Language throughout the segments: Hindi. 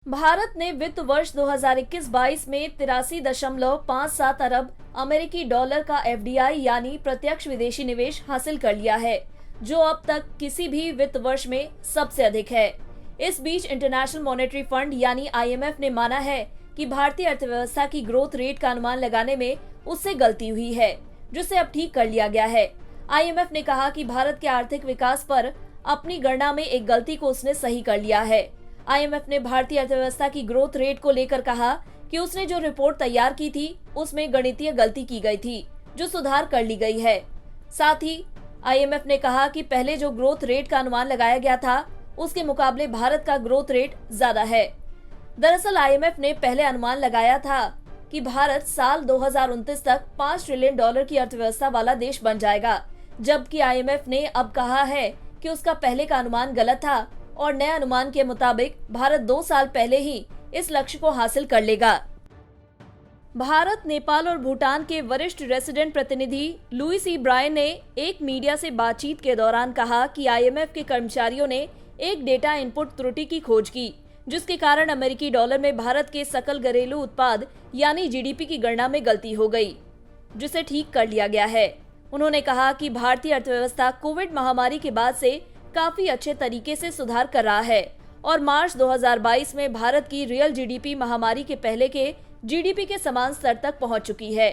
भारत ने वित्त वर्ष 2021-22 में 83.57 अरब अमेरिकी डॉलर का एफडीआई यानी प्रत्यक्ष विदेशी निवेश हासिल कर लिया है, जो अब तक किसी भी वित्त वर्ष में सबसे अधिक है। इस बीच इंटरनेशनल मॉनेटरी फंड यानी आईएमएफ ने माना है कि भारतीय अर्थव्यवस्था की ग्रोथ रेट का अनुमान लगाने में उससे गलती हुई है, जिसे अब ठीक कर लिया गया है। आईएमएफ ने कहा कि भारत के आर्थिक विकास पर अपनी गणना में एक गलती को उसने सही कर लिया है। आईएमएफ ने भारतीय अर्थव्यवस्था की ग्रोथ रेट को लेकर कहा कि उसने जो रिपोर्ट तैयार की थी उसमें गणितीय गलती की गई थी, जो सुधार कर ली गई है। साथ ही आईएमएफ ने कहा कि पहले जो ग्रोथ रेट का अनुमान लगाया गया था उसके मुकाबले भारत का ग्रोथ रेट ज्यादा है। दरअसल आईएमएफ ने पहले अनुमान लगाया था कि भारत साल 2029 तक 5 ट्रिलियन डॉलर की अर्थव्यवस्था वाला देश बन जाएगा, जबकि आईएमएफ ने अब कहा है कि उसका पहले का अनुमान गलत था और नए अनुमान के मुताबिक भारत 2 साल पहले ही इस लक्ष्य को हासिल कर लेगा। भारत, नेपाल और भूटान के वरिष्ठ रेसिडेंट प्रतिनिधि लुइस ई ब्रायन ने एक मीडिया से बातचीत के दौरान कहा कि आईएमएफ के कर्मचारियों ने एक डेटा इनपुट त्रुटि की खोज की, जिसके कारण अमेरिकी डॉलर में भारत के सकल घरेलू उत्पाद यानी जीडीपी की गणना में गलती हो गई, जिसे ठीक कर लिया गया है। उन्होंने कहा कि भारतीय अर्थव्यवस्था कोविड महामारी के बाद से काफी अच्छे तरीके से सुधार कर रहा है और मार्च 2022 में भारत की रियल जीडीपी महामारी के पहले के जीडीपी के समान स्तर तक पहुंच चुकी है।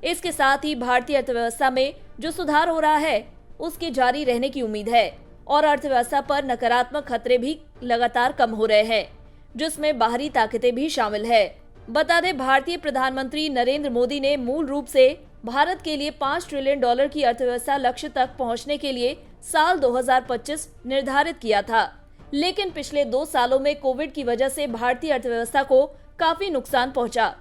इसके साथ ही भारतीय अर्थव्यवस्था में जो सुधार हो रहा है उसके जारी रहने की उम्मीद है और अर्थव्यवस्था पर नकारात्मक खतरे भी लगातार कम हो रहे हैं, जिसमें बाहरी ताकतें भी शामिल है। बता दें, भारतीय प्रधानमंत्री नरेंद्र मोदी ने मूल रूप से भारत के लिए 5 ट्रिलियन डॉलर की अर्थव्यवस्था लक्ष्य तक पहुंचने के लिए साल 2025 निर्धारित किया था, लेकिन पिछले 2 सालों में कोविड की वजह से भारतीय अर्थव्यवस्था को काफी नुकसान पहुंचा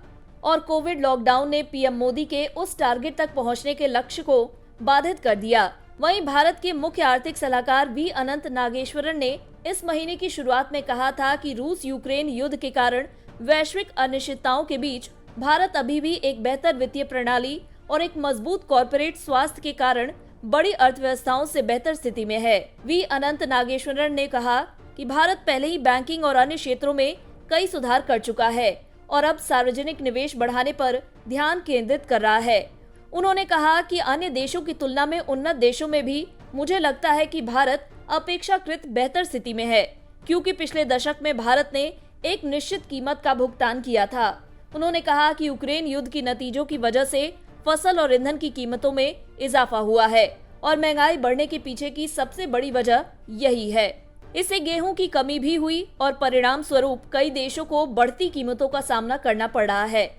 और कोविड लॉकडाउन ने पीएम मोदी के उस टारगेट तक पहुंचने के लक्ष्य को बाधित कर दिया। वहीं भारत के मुख्य आर्थिक सलाहकार वी अनंत नागेश्वरन ने इस महीने की शुरुआत में कहा था कि रूस यूक्रेन युद्ध के कारण वैश्विक अनिश्चितताओं के बीच भारत अभी भी एक बेहतर वित्तीय प्रणाली और एक मजबूत कॉर्पोरेट स्वास्थ्य के कारण बड़ी अर्थव्यवस्थाओं से बेहतर स्थिति में है। वी अनंत नागेश्वरन ने कहा कि भारत पहले ही बैंकिंग और अन्य क्षेत्रों में कई सुधार कर चुका है और अब सार्वजनिक निवेश बढ़ाने पर ध्यान केंद्रित कर रहा है। उन्होंने कहा कि अन्य देशों की तुलना में उन्नत देशों में भी मुझे लगता है कि भारत अपेक्षाकृत बेहतर स्थिति में है, क्योंकि पिछले दशक में भारत ने एक निश्चित कीमत का भुगतान किया था। उन्होंने कहा कि यूक्रेन युद्ध की नतीजों की वजह से फसल और ईंधन की कीमतों में इजाफा हुआ है और महंगाई बढ़ने के पीछे की सबसे बड़ी वजह यही है। इससे गेहूं की कमी भी हुई और परिणाम स्वरूप कई देशों को बढ़ती कीमतों का सामना करना पड़ रहा है।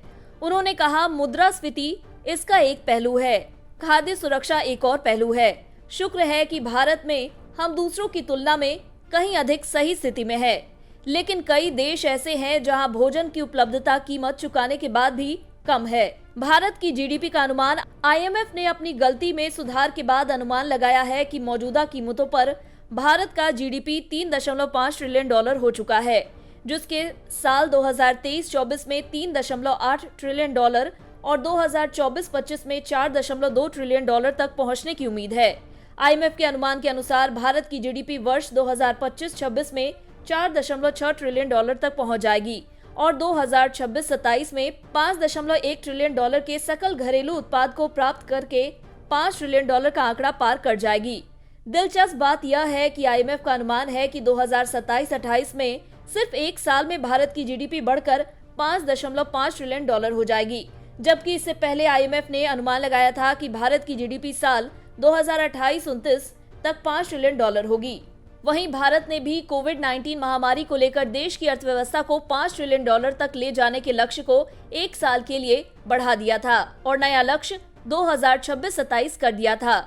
उन्होंने कहा, मुद्रास्फीति इसका एक पहलू है, खाद्य सुरक्षा एक और पहलू है। शुक्र है कि भारत में हम दूसरों की तुलना में कहीं अधिक सही स्थिति में है, लेकिन कई देश ऐसे हैं जहां भोजन की उपलब्धता कीमत चुकाने के बाद भी कम है। भारत की जीडीपी का अनुमान आईएमएफ ने अपनी गलती में सुधार के बाद अनुमान लगाया है कि मौजूदा कीमतों पर भारत का जीडीपी 3.5 ट्रिलियन डॉलर हो चुका है, जिसके साल 2023-24 में 3.8 ट्रिलियन डॉलर और 2024-25 में 4.2 ट्रिलियन डॉलर तक पहुंचने की उम्मीद है। आईएमएफ के अनुमान के अनुसार भारत की जीडीपी वर्ष 2025-26 में 4.6 ट्रिलियन डॉलर तक पहुंच जाएगी और 2026-27 में 5.1 ट्रिलियन डॉलर के सकल घरेलू उत्पाद को प्राप्त करके 5 ट्रिलियन डॉलर का आंकड़ा पार कर जाएगी। दिलचस्प बात यह है कि आईएमएफ का अनुमान है कि 2027-28 में सिर्फ एक साल में भारत की जीडीपी बढ़कर 5.5 ट्रिलियन डॉलर हो जाएगी, जबकि इससे पहले आईएमएफ ने अनुमान लगाया था कि भारत की जीडीपी साल 2028-29 तक 5 ट्रिलियन डॉलर होगी। वहीं भारत ने भी कोविड-19 महामारी को लेकर देश की अर्थव्यवस्था को 5 ट्रिलियन डॉलर तक ले जाने के लक्ष्य को एक साल के लिए बढ़ा दिया था और नया लक्ष्य 2026-27 कर दिया था।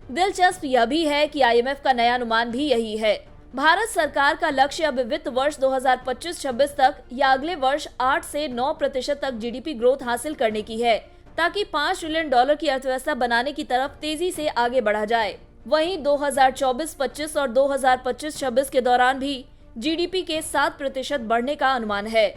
दिलचस्प यह भी है कि आईएमएफ का नया अनुमान भी यही है। भारत सरकार का लक्ष्य अब वित्त वर्ष 2025-26 तक या अगले वर्ष 8 से 9% तक जीडीपी ग्रोथ हासिल करने की है, ताकि 5 ट्रिलियन डॉलर की अर्थव्यवस्था बनाने की तरफ तेजी से आगे बढ़ा जाए। वहीं 2024-25 और 2025-26 के दौरान भी जीडीपी के 7% बढ़ने का अनुमान है।